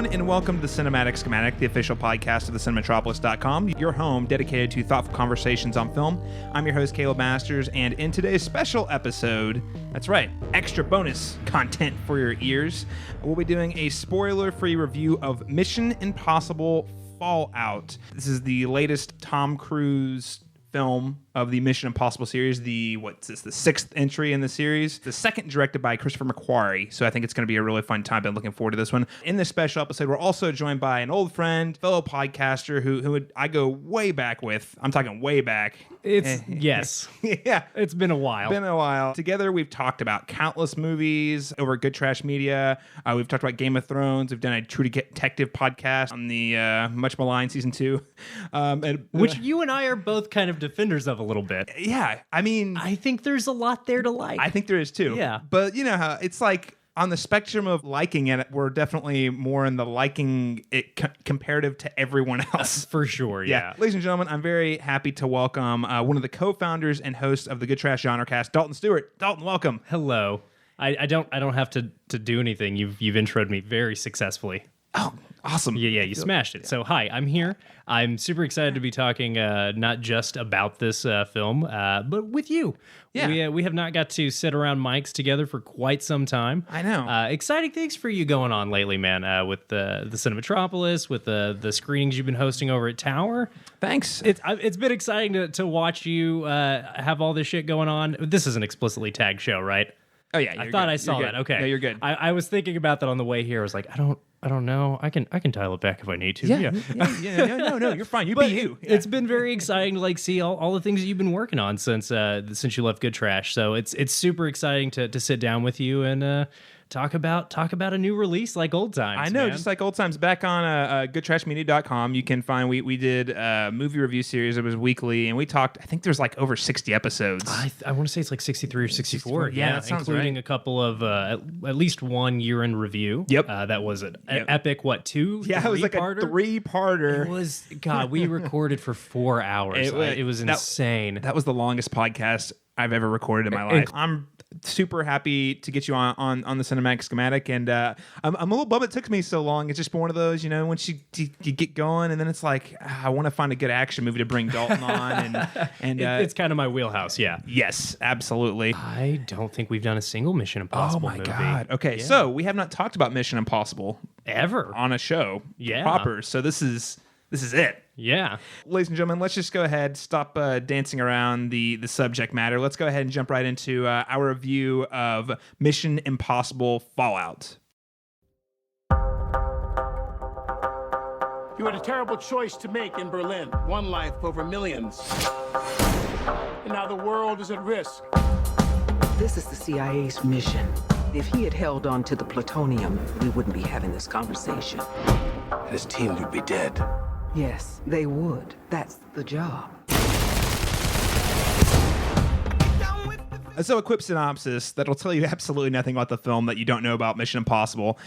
everyone, and welcome to the Cinematic Schematic, the official podcast of thecinematropolis.com, your home dedicated to thoughtful conversations on film. I'm your host, Caleb Masters, and in today's special episode, that's right, extra bonus content for your ears, we'll be doing a spoiler-free review of Mission Impossible Fallout. This is the latest Tom Cruise film of the Mission Impossible series, the sixth entry in the series, the second directed by Christopher McQuarrie, so I think it's going to be a really fun time. Been looking forward to this one. In this special episode, we're also joined by an old friend, fellow podcaster who I go way back with. I'm talking way back. Yes. Yeah. It's been a while. Together, we've talked about countless movies over at Good Trash Media. We've talked about Game of Thrones. We've done a True Detective podcast on the much maligned season 2. Which you and I are both kind of defenders of a little bit. Yeah, I mean, I think there's a lot there to like. I think there is too. Yeah. But you know how it's like on the spectrum of liking it, we're definitely more in the liking it comparative to everyone else. For sure, yeah. Ladies and gentlemen, I'm very happy to welcome one of the co-founders and hosts of the Good Trash Genrecast, Dalton Stewart. Dalton, welcome. Hello. I don't have to do anything. You've introed me very successfully. Oh, awesome. Yeah, you smashed it. So, hi, I'm here. I'm super excited to be talking not just about this film, but with you. Yeah. We have not got to sit around mics together for quite some time. I know. Exciting things for you going on lately, man, with the Cinematropolis, with the screenings you've been hosting over at Tower. Thanks. It's been exciting to watch you have all this shit going on. This is an explicitly tagged show, right? Oh, yeah. I thought I saw that. Okay. No, you're good. I was thinking about that on the way here. I was like, I don't know. I can dial it back if I need to. Yeah. No, you're fine. You be you. Yeah. It's been very exciting to see all the things that you've been working on since you left Good Trash. So it's super exciting to sit down with you and talk about a new release like old times. I know, man. just like old times. Back on goodtrashmedia.com, you can find we did a movie review series. It was weekly, and we talked. I think there's like over 60 episodes. I want to say it's like 63 or 64. Yeah, that sounds including right. a couple of at least one year in review. Yep, that was an epic. What, two? Yeah, it was like a 3-parter. It was God. We recorded for 4 hours. It was insane. That was the longest podcast I've ever recorded in my life. I'm super happy to get you on the Cinematic Schematic, and I'm a little bummed it took me so long. It's just been one of those, once you get going, and then it's like I want to find a good action movie to bring Dalton on, and it's kind of my wheelhouse. Yeah. Yes, absolutely. I don't think we've done a single Mission Impossible movie. Oh my God. Okay, so we have not talked about Mission Impossible ever on a show. Yeah. Proper. So this is it. Yeah. Ladies and gentlemen, let's just go ahead, stop dancing around the subject matter. Let's go ahead and jump right into our review of Mission Impossible Fallout. You had a terrible choice to make in Berlin. One life over millions. And now the world is at risk. This is the CIA's mission. If he had held on to the plutonium, we wouldn't be having this conversation. His team would be dead. Yes, they would. That's the job. So a quick synopsis that'll tell you absolutely nothing about the film that you don't know about Mission Impossible.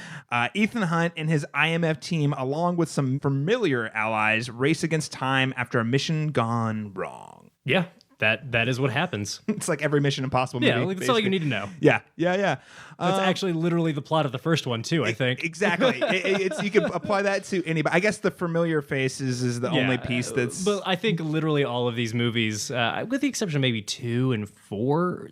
Ethan Hunt and his IMF team, along with some familiar allies, race against time after a mission gone wrong. Yeah. That is what happens. It's like every Mission Impossible movie. Yeah, that's all you need to know. Yeah. That's actually literally the plot of the first one, too, I think. Exactly. You can apply that to anybody. I guess the familiar faces is the only piece that's... But I think literally all of these movies, with the exception of maybe 2 and 4,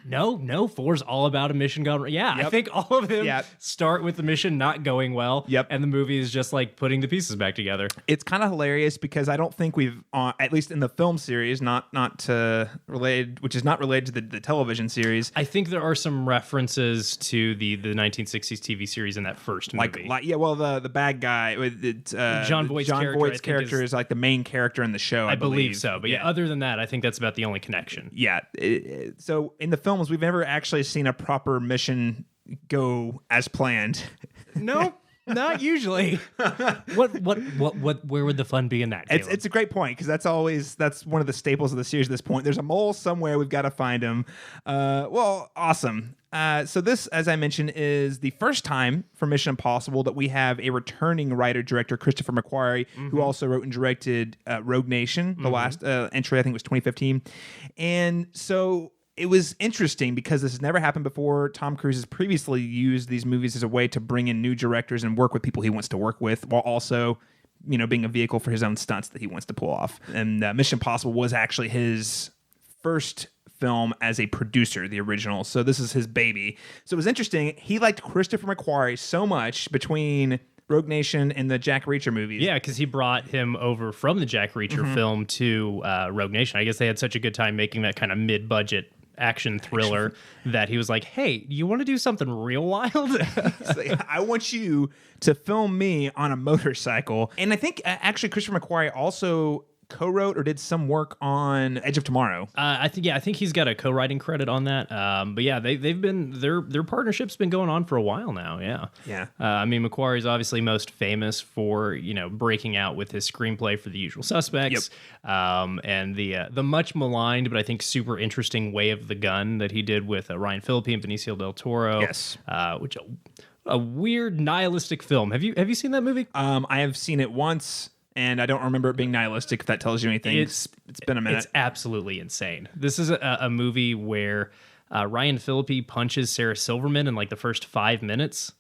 no, 4's all about a mission gone wrong. Yeah, Yep. I think all of them start with the mission not going well, Yep. and the movie is just like putting the pieces back together. It's kind of hilarious because I don't think we've, at least in the film series, not related, which is not related to the television series. I think there are some references to the 1960s TV series in that first movie. The bad guy, John Voight's character is like the main character in the show. I believe so. But yeah, other than that, I think that's about the only connection. Yeah. So in the films, we've never actually seen a proper mission go as planned. No. Not usually. Where would the fun be in that? It's a great point because that's one of the staples of the series at this point. There's a mole somewhere. We've got to find him. Awesome. So this, as I mentioned, is the first time for Mission Impossible that we have a returning writer-director, Christopher McQuarrie, who also wrote and directed Rogue Nation, the last entry, I think it was 2015. And so it was interesting because this has never happened before. Tom Cruise has previously used these movies as a way to bring in new directors and work with people he wants to work with, while also, being a vehicle for his own stunts that he wants to pull off. And Mission Impossible was actually his first film as a producer, the original. So this is his baby. So it was interesting. He liked Christopher McQuarrie so much between Rogue Nation and the Jack Reacher movies. Yeah, because he brought him over from the Jack Reacher film to Rogue Nation. I guess they had such a good time making that kind of mid-budget action thriller that he was like, hey, you want to do something real wild? He's like, I want you to film me on a motorcycle. And I think actually Christopher McQuarrie also co-wrote or did some work on Edge of Tomorrow. I think he's got a co-writing credit on that. But yeah, they've been their partnership's been going on for a while now. Yeah. I mean, McQuarrie's obviously most famous for breaking out with his screenplay for The Usual Suspects, and the much maligned but I think super interesting Way of the Gun that he did with Ryan Phillippe and Benicio del Toro. Yes. Which a weird nihilistic film. Have you seen that movie? I have seen it once. And I don't remember it being nihilistic, if that tells you anything. It's been a minute. It's absolutely insane. This is a movie where Ryan Phillippe punches Sarah Silverman in like the first 5 minutes.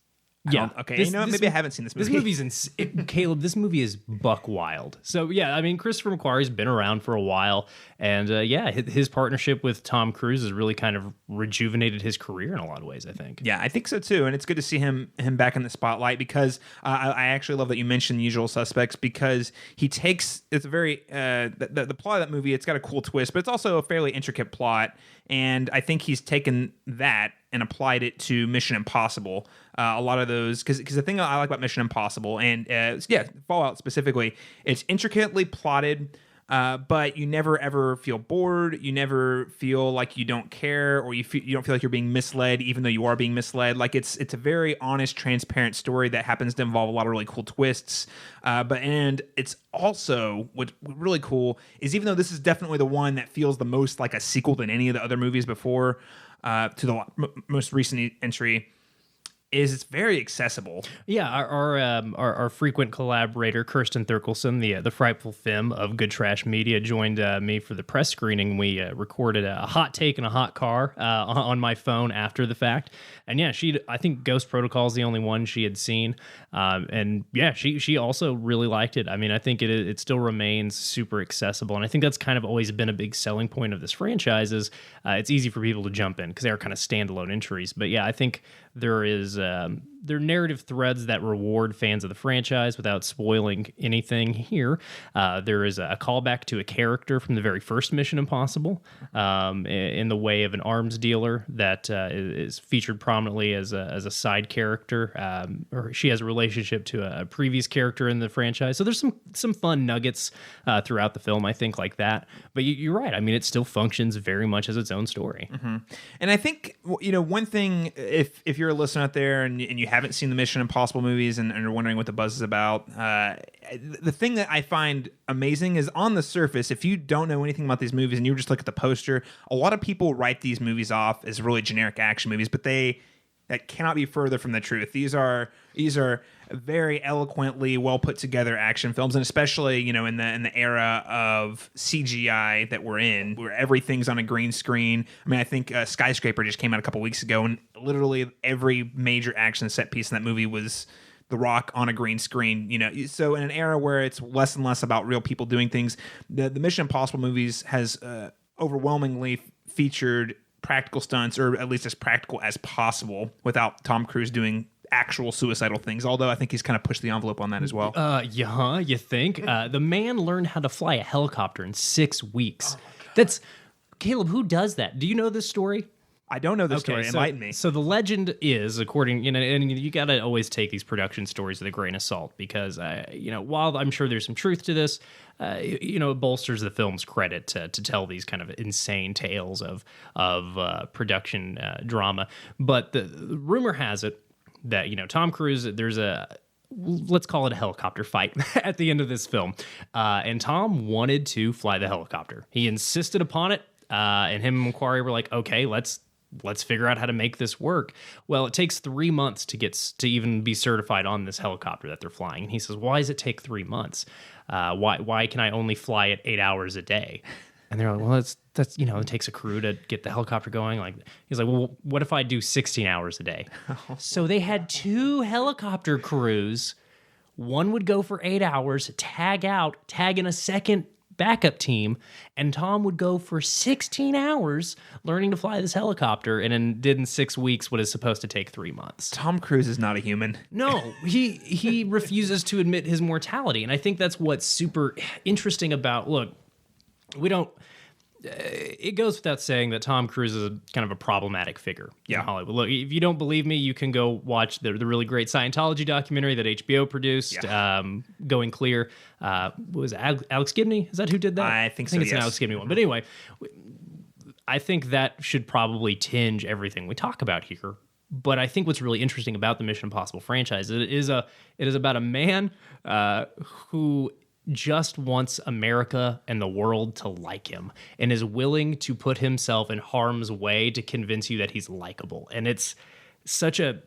Yeah. Okay. Maybe I haven't seen this movie. This movie's Caleb. This movie is buck wild. So yeah, I mean, Christopher McQuarrie's been around for a while, and his partnership with Tom Cruise has really kind of rejuvenated his career in a lot of ways, I think. Yeah, I think so too, and it's good to see him back in the spotlight because I actually love that you mentioned The Usual Suspects because he takes it's a very the plot of that movie. It's got a cool twist, but it's also a fairly intricate plot, and I think he's taken that and applied it to Mission Impossible. A lot of those, because the thing I like about Mission Impossible, and Fallout specifically, it's intricately plotted, but you never ever feel bored. You never feel like you don't care, or you don't feel like you're being misled, even though you are being misled. Like it's a very honest, transparent story that happens to involve a lot of really cool twists. And it's also what's really cool is even though this is definitely the one that feels the most like a sequel than any of the other movies before, to the most recent entry, is it's very accessible. Yeah, our frequent collaborator Kirsten Thurkelson, the frightful Femme of Good Trash Media, joined me for the press screening. We recorded a hot take in a hot car on my phone after the fact, and yeah, I think Ghost Protocol is the only one she had seen, and yeah, she also really liked it. I mean, I think it still remains super accessible, and I think that's kind of always been a big selling point of this franchise. Is it's easy for people to jump in because they are kind of standalone entries. But yeah, I think there are narrative threads that reward fans of the franchise without spoiling anything here. There is a callback to a character from the very first Mission Impossible, in the way of an arms dealer that is featured prominently as a side character, or she has a relationship to a previous character in the franchise. So there's some fun nuggets throughout the film, I think, like that. But you're right. I mean, it still functions very much as its own story. Mm-hmm. And I think one thing, if you're a listener out there and you haven't seen the Mission Impossible movies and are wondering what the buzz is about, the thing that I find amazing is on the surface, if you don't know anything about these movies and you just look at the poster, a lot of people write these movies off as really generic action movies, but that cannot be further from the truth. These are very eloquently well put together action films, and especially in the era of CGI that we're in, where everything's on a green screen. I mean, I think Skyscraper just came out a couple weeks ago, and literally every major action set piece in that movie was The Rock on a green screen. So in an era where it's less and less about real people doing things, the Mission Impossible movies has overwhelmingly featured practical stunts, or at least as practical as possible, without Tom Cruise doing actual suicidal things, although I think he's kind of pushed the envelope on that as well. You think? The man learned how to fly a helicopter in 6 weeks. That's Caleb, who does that? Do you know this story? I don't know this story. Enlighten me. So the legend is, according, and you got to always take these production stories with a grain of salt because, while I'm sure there's some truth to this, it bolsters the film's credit to tell these kind of insane tales of production drama. But the rumor has it that, Tom Cruise, there's let's call it a helicopter fight at the end of this film. And Tom wanted to fly the helicopter. He insisted upon it. And him and McQuarrie were like, okay, let's figure out how to make this work. Well, it takes 3 months to even be certified on this helicopter that they're flying. And he says, why does it take 3 months? Why can I only fly it 8 hours a day? And they're like, well, that's, it takes a crew to get the helicopter going. Like, he's like, well, what if I do 16 hours a day? So they had 2 helicopter crews. One would go for 8 hours, tag in a second backup team, and Tom would go for 16 hours learning to fly this helicopter, and then did in 6 weeks what is supposed to take 3 months. Tom Cruise is not a human. No, he refuses to admit his mortality, and I think that's what's super interesting about, look, we don't... It goes without saying that Tom Cruise is kind of a problematic figure in Hollywood. Look, if you don't believe me, you can go watch the really great Scientology documentary that HBO produced, Going Clear. Was it Alex Gibney? Is that who did that? I think so, it's an Alex Gibney one. But anyway, I think that should probably tinge everything we talk about here. But I think what's really interesting about the Mission Impossible franchise, it is about a man who just wants America and the world to like him and is willing to put himself in harm's way to convince you that he's likable. And it's such a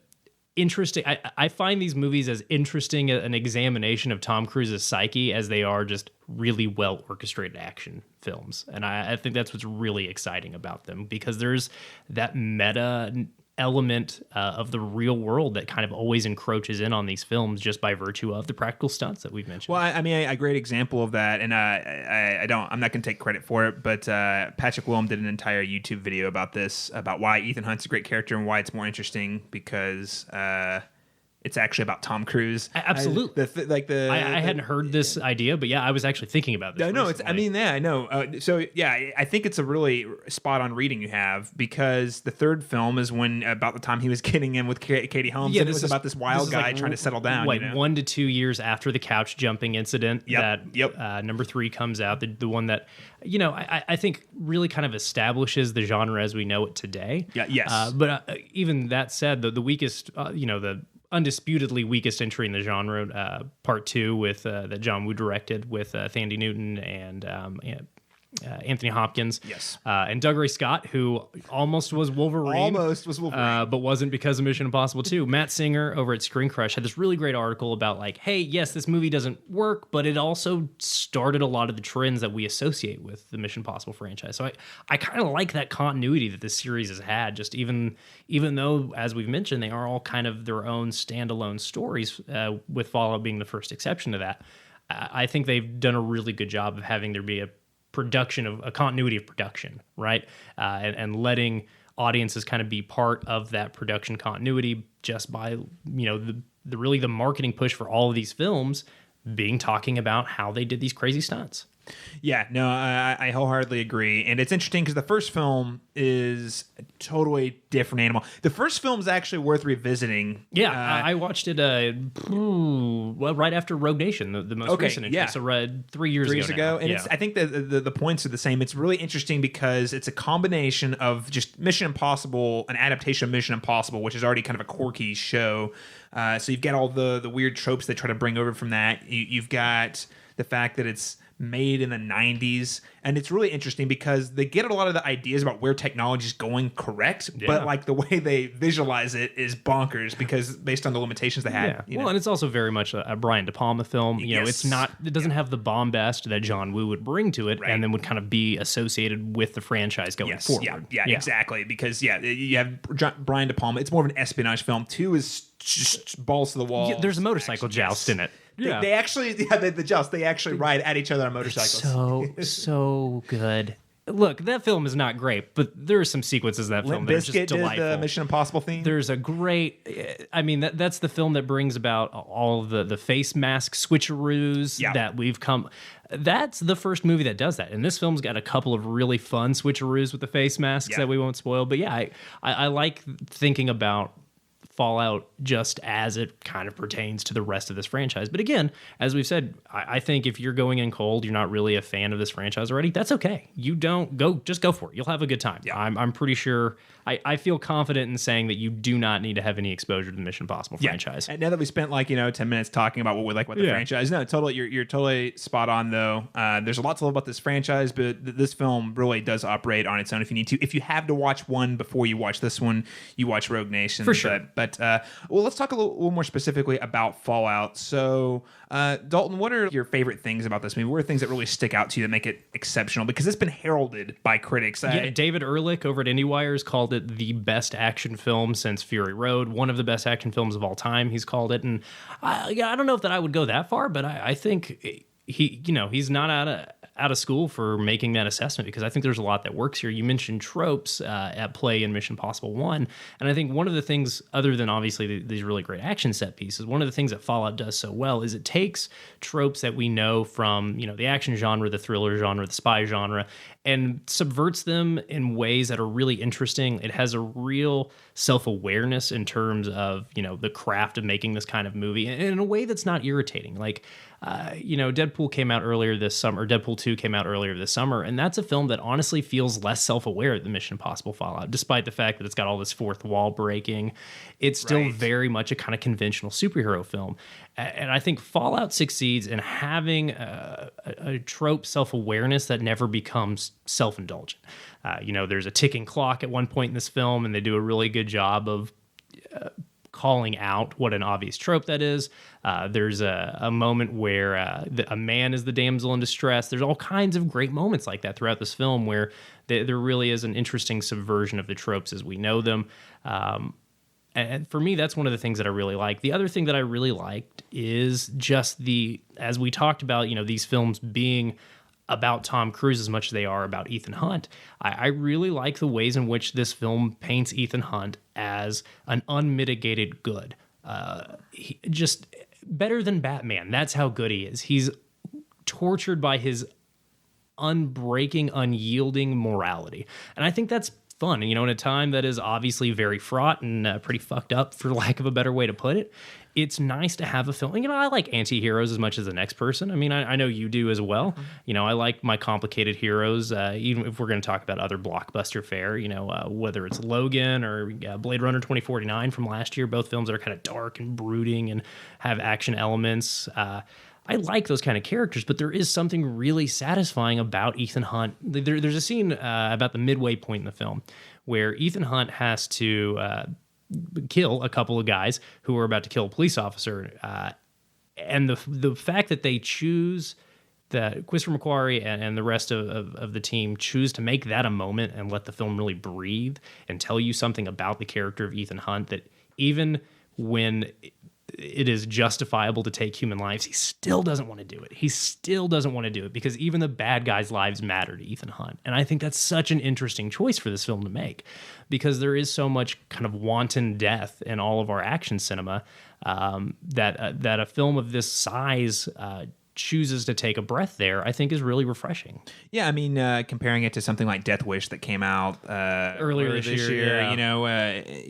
interesting... I find these movies as interesting an examination of Tom Cruise's psyche as they are just really well orchestrated action films. And I think that's what's really exciting about them, because there's that meta element of the real world that kind of always encroaches in on these films just by virtue of the practical stunts that we've mentioned. Well, I mean, a great example of that, and I'm not going to take credit for it, but Patrick Willem did an entire YouTube video about this, about why Ethan Hunt's a great character and why it's more interesting because it's actually about Tom Cruise. Absolutely. I hadn't heard this idea, but yeah, I was actually thinking about this. No, I know. I think it's a really spot on reading you have, because the third film is when about the time he was getting in with Katie Holmes, and it was about this wild guy trying to settle down. Like 1 to 2 years after the couch jumping incident, number 3 comes out, the one that, I think really kind of establishes the genre as we know it today. Yeah. Yes. But even that said, the weakest, the undisputedly weakest entry in the genre, part 2 with that John Woo directed with Thandie Newton and Anthony Hopkins. Yes. And Doug Ray Scott, who almost was Wolverine. But wasn't because of Mission Impossible 2. Matt Singer over at Screen Crush had this really great article about like, hey, yes, this movie doesn't work, but it also started a lot of the trends that we associate with the Mission Impossible franchise. So I kind of like that continuity that this series has had, just even though, as we've mentioned, they are all kind of their own standalone stories, with Fallout being the first exception to that. I think they've done a really good job of having there be a continuity of production, right? And letting audiences kind of be part of that production continuity just by, the marketing push for all of these films being talking about how they did these crazy stunts. Yeah, no, I wholeheartedly agree. And it's interesting because the first film is a totally different animal. The first film is actually worth revisiting. Yeah, I watched it right after Rogue Nation, the most recent entry. So 3 years ago. And I think the points are the same. It's really interesting because it's a combination of just Mission Impossible, an adaptation of Mission Impossible, which is already kind of a quirky show. So you've got all the weird tropes they try to bring over from that. You've got the fact that it's made in the 90s, and it's really interesting because they get a lot of the ideas about where technology is going correct, but like the way they visualize it is bonkers because based on the limitations they had. Well, and it's also very much a Brian De Palma film. It doesn't have the bombast that John Woo would bring to it, and then would kind of be associated with the franchise going forward. Yeah, exactly. Because you have Brian De Palma. It's more of an espionage film. 2 is just balls to the wall. Yeah, there's a motorcycle joust in it. Yeah. They actually, the joust, they actually ride at each other on motorcycles. So good. Look, that film is not great, but there are some sequences in that film that are just delightful. Did the Mission Impossible theme. There's a great... I mean, that's the film that brings about all of the face mask switcheroos that we've come... That's the first movie that does that. And this film's got a couple of really fun switcheroos with the face masks that we won't spoil. But yeah, I like thinking about Fallout just as it kind of pertains to the rest of this franchise. But again, as we've said, I think if you're going in cold, you're not really a fan of this franchise already, that's okay. You don't just go for it. You'll have a good time. Yeah. I'm pretty sure, I feel confident in saying that you do not need to have any exposure to the Mission Impossible franchise. And now that we spent 10 minutes talking about what we like about the franchise, no, totally, you're totally spot on though. There's a lot to love about this franchise, but this film really does operate on its own if you need to. If you have to watch one before you watch this one, you watch Rogue Nation. For sure. But But well, let's talk a little more specifically about Fallout. So, Dalton, what are your favorite things about this movie? What are things that really stick out to you that make it exceptional? Because it's been heralded by critics. Yeah, David Ehrlich over at IndieWire has called it the best action film since Fury Road, one of the best action films of all time. He's called it, and I don't know if that I would go that far, but I think he's not out of school for making that assessment, because I think there's a lot that works here. You mentioned tropes at play in Mission Impossible 1, and I think one of the things, other than obviously these really great action set pieces, one of the things that Fallout does so well is it takes tropes that we know from the action genre, the thriller genre, the spy genre, and subverts them in ways that are really interesting. It has a real self-awareness in terms of, the craft of making this kind of movie, and in a way that's not irritating. Like, Deadpool came out earlier this summer, Deadpool 2 came out earlier this summer, and that's a film that honestly feels less self-aware than Mission Impossible Fallout, despite the fact that it's got all this fourth wall breaking. It's still very much a kind of conventional superhero film. And I think Fallout succeeds in having a trope self-awareness that never becomes self-indulgent. There's a ticking clock at one point in this film, and they do a really good job of calling out what an obvious trope that is. There's a moment where a man is the damsel in distress. There's all kinds of great moments like that throughout this film where there really is an interesting subversion of the tropes as we know them. And for me, that's one of the things that I really like. The other thing that I really liked is just as we talked about, these films being about Tom Cruise as much as they are about Ethan Hunt. I really like the ways in which this film paints Ethan Hunt as an unmitigated good. Just better than Batman. That's how good he is. He's tortured by his unbreaking, unyielding morality. And I think that's fun. In a time that is obviously very fraught and pretty fucked up, for lack of a better way to put it, it's nice to have a film. I like anti-heroes as much as the next person. I know you do as well. Mm-hmm. I like my complicated heroes, even if we're going to talk about other blockbuster fare, whether it's Logan or Blade Runner 2049 from last year, both films that are kind of dark and brooding and have action elements. I like those kind of characters, but there is something really satisfying about Ethan Hunt. There's a scene about the midway point in the film where Ethan Hunt has to kill a couple of guys who are about to kill a police officer. And the fact that they choose, that Christopher McQuarrie and the rest of the team choose to make that a moment and let the film really breathe and tell you something about the character of Ethan Hunt, that even when it is justifiable to take human lives, he still doesn't want to do it. He still doesn't want to do it because even the bad guys' lives matter to Ethan Hunt. And I think that's such an interesting choice for this film to make, because there is so much kind of wanton death in all of our action cinema that a film of this size chooses to take a breath there, I think is really refreshing. Yeah, comparing it to something like Death Wish that came out earlier this year,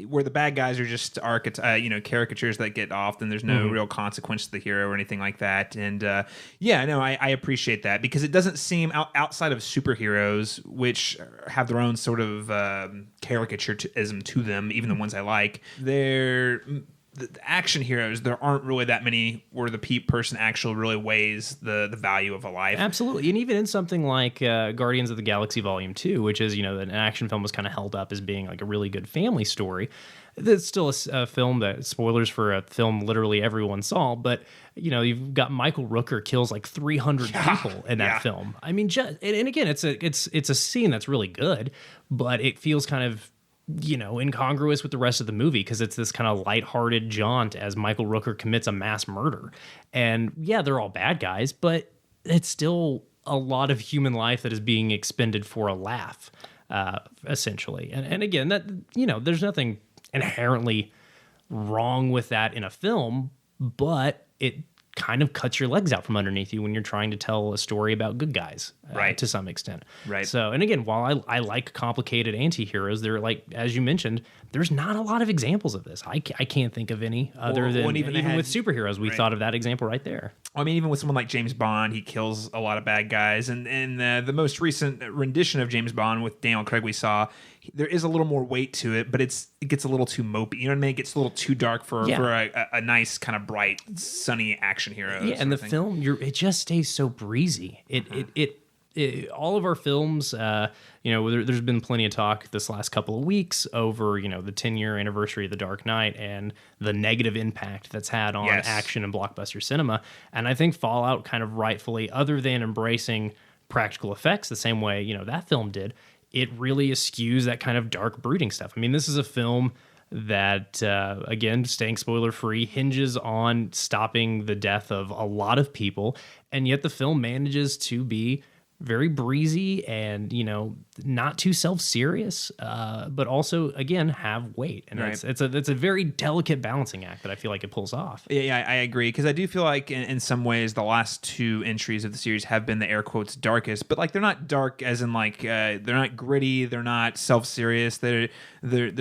where the bad guys are just caricatures that get off, and there's no real consequence to the hero or anything like that. And I appreciate that, because it doesn't seem outside of superheroes, which have their own sort of caricaturism to them, even the ones I like. The action heroes, there aren't really that many where the person actually really weighs the value of a life. Absolutely. And even in something like Guardians of the Galaxy Volume 2, which is, an action film was kind of held up as being like a really good family story. It's still a film that, spoilers for a film literally everyone saw, but, you've got Michael Rooker kills like 300 people in that film. And again, it's a scene that's really good, but it feels kind of, incongruous with the rest of the movie, because it's this kind of lighthearted jaunt as Michael Rooker commits a mass murder. And they're all bad guys, but it's still a lot of human life that is being expended for a laugh, essentially. And again, that, there's nothing inherently wrong with that in a film, but it kind of cuts your legs out from underneath you when you're trying to tell a story about good guys, right, to some extent. Right. So, and again, while I like complicated anti-heroes, they're like, as you mentioned, there's not a lot of exampos of this. I can't think of any other than even with superheroes. We thought of that example right there. Even with someone like James Bond, he kills a lot of bad guys. And the most recent rendition of James Bond with Daniel Craig we saw, there is a little more weight to it, but it gets a little too mopey. You know what I mean? It gets a little too dark for a nice kind of bright, sunny action hero. Yeah, and the film, it just stays so breezy. all of our films, there's been plenty of talk this last couple of weeks over, the 10-year anniversary of The Dark Knight and the negative impact that's had on action and blockbuster cinema. And I think Fallout kind of rightfully, other than embracing practical effects the same way, that film did, it really eschews that kind of dark brooding stuff. I mean, this is a film that, again, staying spoiler-free, hinges on stopping the death of a lot of people, and yet the film manages to be very breezy and, not too self-serious, but also, again, have weight. And it's a very delicate balancing act that I feel like it pulls off. Yeah, I agree, because I do feel like in some ways the last two entries of the series have been the air quotes darkest, but like they're not dark as in like they're not gritty, they're not self-serious, there's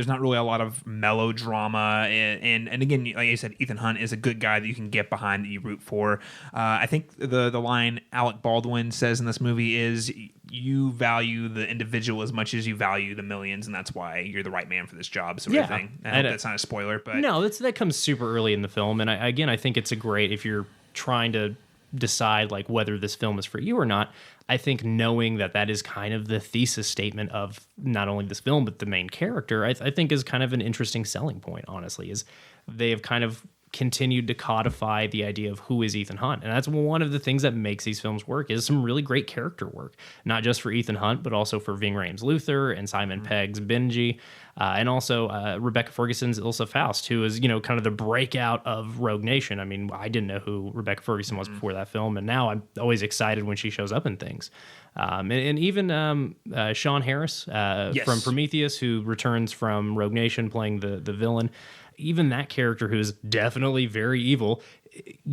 not really a lot of melodrama, and again, like I said, Ethan Hunt is a good guy that you can get behind, that you root for. I think the line Alec Baldwin says in this movie is, you value the individual as much as you value the millions, and that's why you're the right man for this job, sort of thing. I hope that's not a spoiler, but no, that comes super early in the film, and I think it's a great, if you're trying to decide like whether this film is for you or not, I think knowing that is kind of the thesis statement of not only this film but the main character, I think is kind of an interesting selling point, honestly, is they have kind of continued to codify the idea of who is Ethan Hunt. And that's one of the things that makes these films work, is some really great character work, not just for Ethan Hunt, but also for Ving Rhames Luther and Simon Pegg's Benji, and also Rebecca Ferguson's Ilsa Faust, who is, kind of the breakout of Rogue Nation. I mean, I didn't know who Rebecca Ferguson was before that film, and now I'm always excited when she shows up in things. And even Sean Harris from Prometheus, who returns from Rogue Nation playing the villain. Even that character, who's definitely very evil,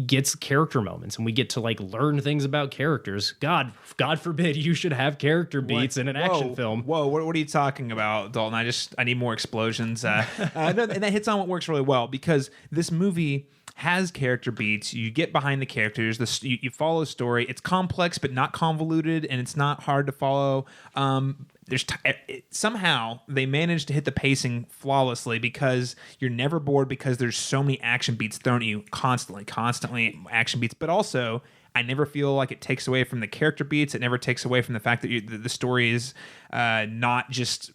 gets character moments, and we get to like learn things about characters. God forbid you should have character beats in an action film. Whoa, what are you talking about, Dalton? I need more explosions. No, and that hits on what works really well, because this movie has character beats. You get behind the characters. You follow the story. It's complex but not convoluted, and it's not hard to follow. Somehow they managed to hit the pacing flawlessly, because you're never bored, because there's so many action beats thrown at you constantly action beats. But also, I never feel like it takes away from the character beats. It never takes away from the fact that the story is not just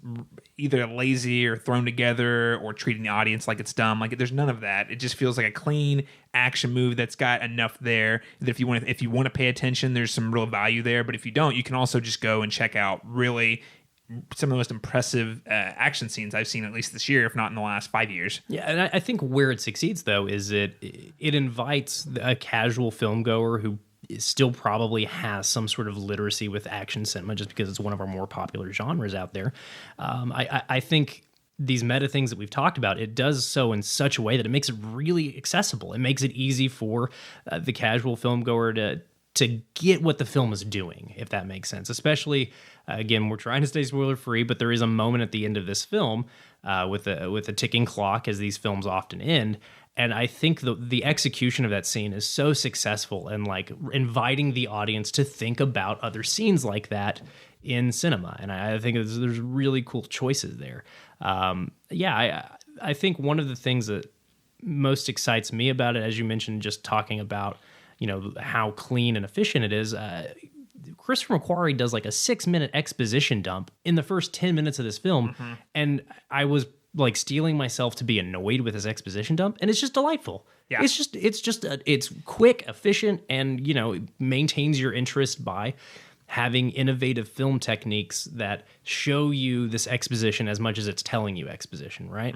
either lazy or thrown together or treating the audience like it's dumb. Like, there's none of that. It just feels like a clean action movie that's got enough there that if you want to pay attention, there's some real value there. But if you don't, you can also just go and check out really some of the most impressive action scenes I've seen, at least this year, if not in the last 5 years. Yeah, and I think where it succeeds, though, is it invites a casual film goer who still probably has some sort of literacy with action cinema, just because it's one of our more popular genres out there. I think these meta things that we've talked about, it does so in such a way that it makes it really accessible. It makes it easy for the casual film goer to get what the film is doing, if that makes sense. Especially, again, we're trying to stay spoiler free, but there is a moment at the end of this film with a ticking clock, as these films often end. And I think the execution of that scene is so successful, and like inviting the audience to think about other scenes like that in cinema. And I think there's really cool choices there. I think one of the things that most excites me about it, as you mentioned, just talking about how clean and efficient it is. Christopher McQuarrie does like a 6-minute exposition dump in the first 10 minutes of this film. And I was like steeling myself to be annoyed with his exposition dump. And it's just delightful. Yeah. It's quick, efficient, and, maintains your interest by having innovative film techniques that show you this exposition as much as it's telling you exposition, right?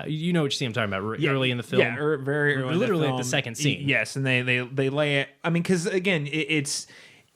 You know what I'm talking about, early in the film. Yeah, very early literally in the film. At the second scene. Yes, and they lay it. I mean, because again, it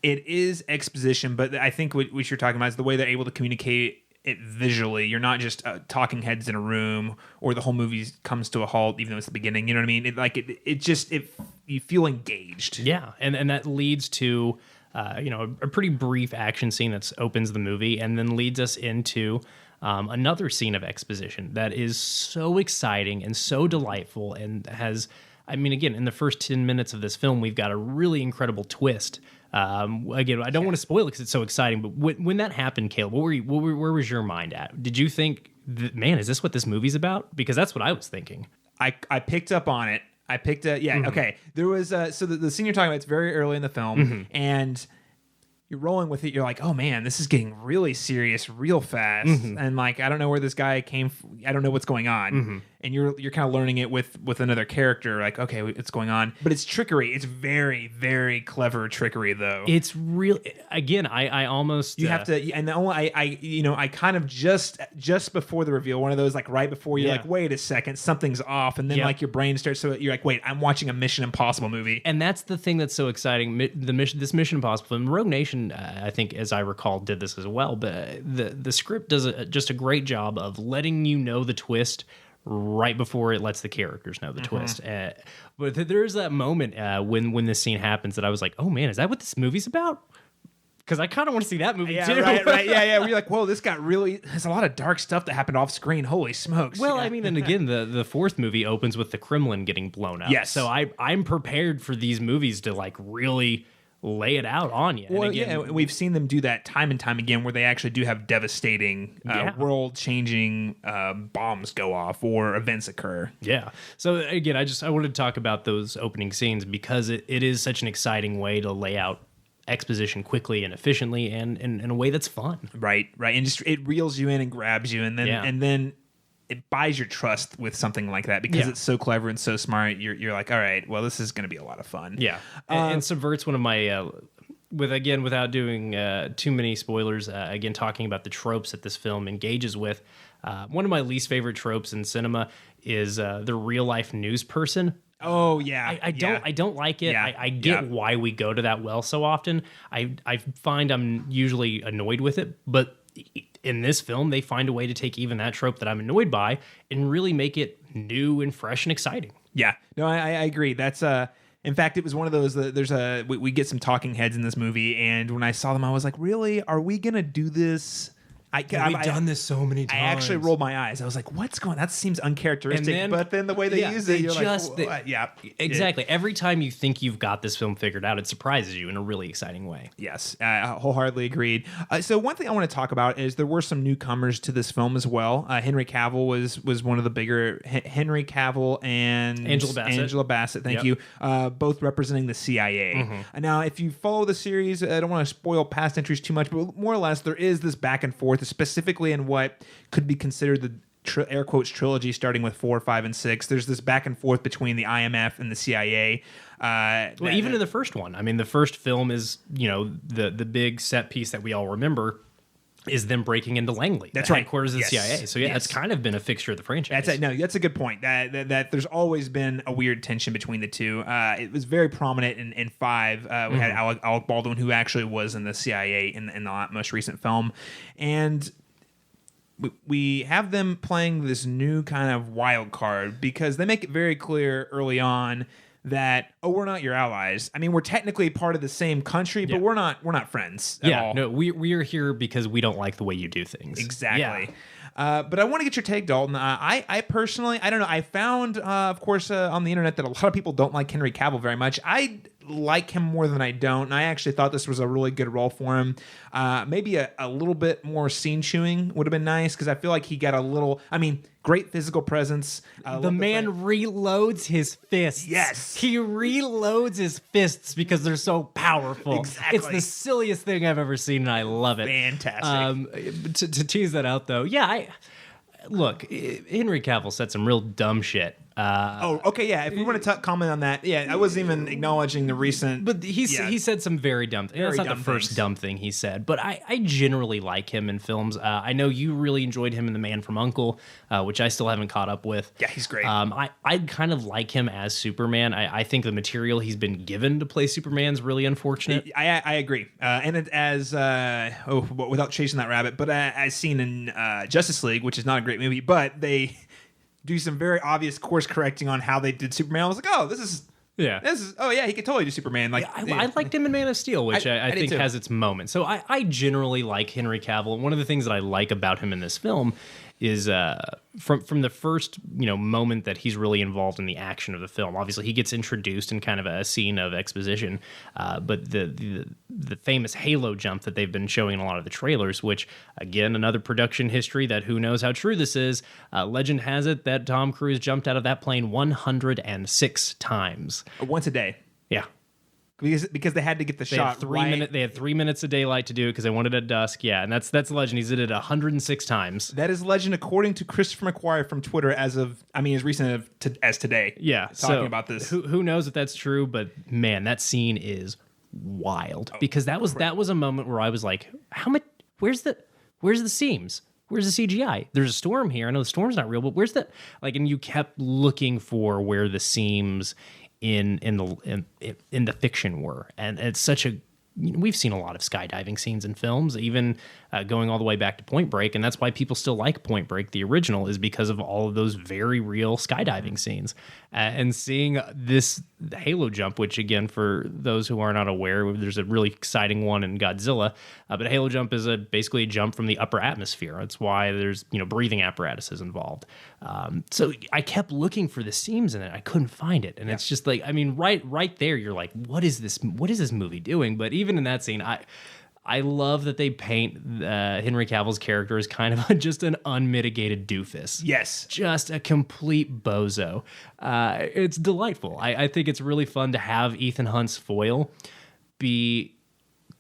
is exposition, but I think what you're talking about is the way they're able to communicate it visually. You're not just talking heads in a room, or the whole movie comes to a halt, even though it's the beginning. You know what I mean? You feel engaged. Yeah, and that leads to a pretty brief action scene that opens the movie, and then leads us into another scene of exposition that is so exciting and so delightful, and has, again, in the first 10 minutes of this film, we've got a really incredible twist. Again, I don't want to spoil it because it's so exciting, but when that happened, Caleb, where was your mind at? Did you think, man, is this what this movie's about? Because that's what I was thinking. I picked up on it. Okay. There was so the scene you're talking about, it's very early in the film, and you're rolling with it. You're like, oh man, this is getting really serious real fast. And like, I don't know where this guy came from. I don't know what's going on. And you're kind of learning it with another character. Like, okay, what's going on? But it's trickery. It's very, very clever trickery though. It's real. Again, I almost you have to, and the only I kind of just before the reveal, one of those like right before you're like, wait a second, something's off, and then like your brain starts. So you're like, wait, I'm watching a Mission Impossible movie. And that's the thing that's so exciting. This Mission Impossible film, Rogue Nation, I think, as I recall, did this as well. But the script does just a great job of letting you know the twist right before it lets the characters know the twist. But there's that moment when this scene happens that I was like, oh man, is that what this movie's about? Because I kind of want to see that movie too. Right. Yeah. We're like, whoa, this got really. There's a lot of dark stuff that happened off screen. Holy smokes. Well, I mean, and again, the fourth movie opens with the Kremlin getting blown up. Yes. So I'm prepared for these movies to like really lay it out on you. Well, we've seen them do that time and time again, where they actually do have devastating, world-changing bombs go off or events occur. Yeah. So again, I wanted to talk about those opening scenes because it is such an exciting way to lay out exposition quickly and efficiently and in a way that's fun. Right. And just it reels you in and grabs you, and then it buys your trust with something like that because it's so clever and so smart. You're like, all right, well, this is going to be a lot of fun. Yeah. And subverts one of my without doing too many spoilers, again, talking about the tropes that this film engages with. One of my least favorite tropes in cinema is the real life news person. Oh yeah, I don't like it. Yeah. I get why we go to that well so often. I find I'm usually annoyed with it, but in this film, they find a way to take even that trope that I'm annoyed by and really make it new and fresh and exciting. Yeah, no, I agree. That's in fact, it was one of those. We get some talking heads in this movie, and when I saw them, I was like, really? Are we gonna do this? We've done this so many times. I actually rolled my eyes. I was like, what's going on? That seems uncharacteristic. But then the way they use it, you're like, yeah. Exactly. Every time you think you've got this film figured out, it surprises you in a really exciting way. Yes, wholeheartedly agreed. So one thing I want to talk about is there were some newcomers to this film as well. Henry Cavill was one of the bigger. Henry Cavill and Angela Bassett, thank you, both representing the CIA. Now, if you follow the series, I don't want to spoil past entries too much, but more or less, there is this back and forth, specifically in what could be considered the air quotes trilogy, starting with 4, 5, and 6. There's this back and forth between the IMF and the CIA. Even in the first one, I mean, the first film is, the big set piece that we all remember is them breaking into Langley, that's the right, headquarters of the CIA. So that's kind of been a fixture of the franchise. That's a good point. That there's always been a weird tension between the two. It was very prominent in 5. We had Alec Baldwin, who actually was in the CIA in the most recent film, and we have them playing this new kind of wild card because they make it very clear early on that, we're not your allies. I mean, we're technically part of the same country, but we're not friends at all. No, we are here because we don't like the way you do things. Exactly. Yeah. But I want to get your take, Dalton. I personally, I don't know. I found, of course, on the internet that a lot of people don't like Henry Cavill very much. I like him more than I don't, and I actually thought this was a really good role for him. Maybe a little bit more scene chewing would have been nice, because I feel like he got a little, great physical presence. The man reloads his fists. Yes. He reloads his fists because they're so powerful. Exactly. It's the silliest thing I've ever seen, and I love it. Fantastic. To tease that out, though, look, Henry Cavill said some real dumb shit. Okay, yeah. If we want to comment on that, I wasn't even acknowledging the recent. But he said some very dumb things. That's not the first dumb thing he said, but I generally like him in films. I know you really enjoyed him in The Man from U.N.C.L.E., which I still haven't caught up with. Yeah, he's great. I kind of like him as Superman. I think the material he's been given to play Superman's really unfortunate. I agree. And it, as without chasing that rabbit, but as seen in Justice League, which is not a great movie, but they do some very obvious course correcting on how they did Superman. I was like, he could totally do Superman. Like, I liked him in Man of Steel, which I think has its moment. So I generally like Henry Cavill. One of the things that I like about him in this film is from the first moment that he's really involved in the action of the film. Obviously, he gets introduced in kind of a scene of exposition, but the famous Halo jump that they've been showing in a lot of the trailers, which again, another production history that who knows how true this is. Legend has it that Tom Cruise jumped out of that plane 106 times. Once a day. Yeah. because they had to get the shot right. They had 3 minutes of daylight to do it because they wanted it at dusk. Yeah, and that's legend. He's did it 106 times. That is legend, according to Christopher McQuarrie from Twitter, as recent as today. Yeah, talking about this. Who knows if that's true? But man, that scene is wild because that was a moment where I was like, how much? Where's the seams? Where's the CGI? There's a storm here. I know the storm's not real, but where's the And you kept looking for where the seams in the fiction were, and it's such a. We've seen a lot of skydiving scenes in films, even going all the way back to Point Break, and that's why people still like Point Break, the original, is because of all of those very real skydiving scenes. And seeing this Halo jump, which again, for those who are not aware, there's a really exciting one in Godzilla, but a Halo jump is basically a jump from the upper atmosphere. That's why there's breathing apparatuses involved. So I kept looking for the seams in it. I couldn't find it, and it's just like right there, you're like, what is this? What is this movie doing? But even in that scene, I love that they paint Henry Cavill's character as kind of just an unmitigated doofus. Yes. Just a complete bozo. It's delightful. I think it's really fun to have Ethan Hunt's foil be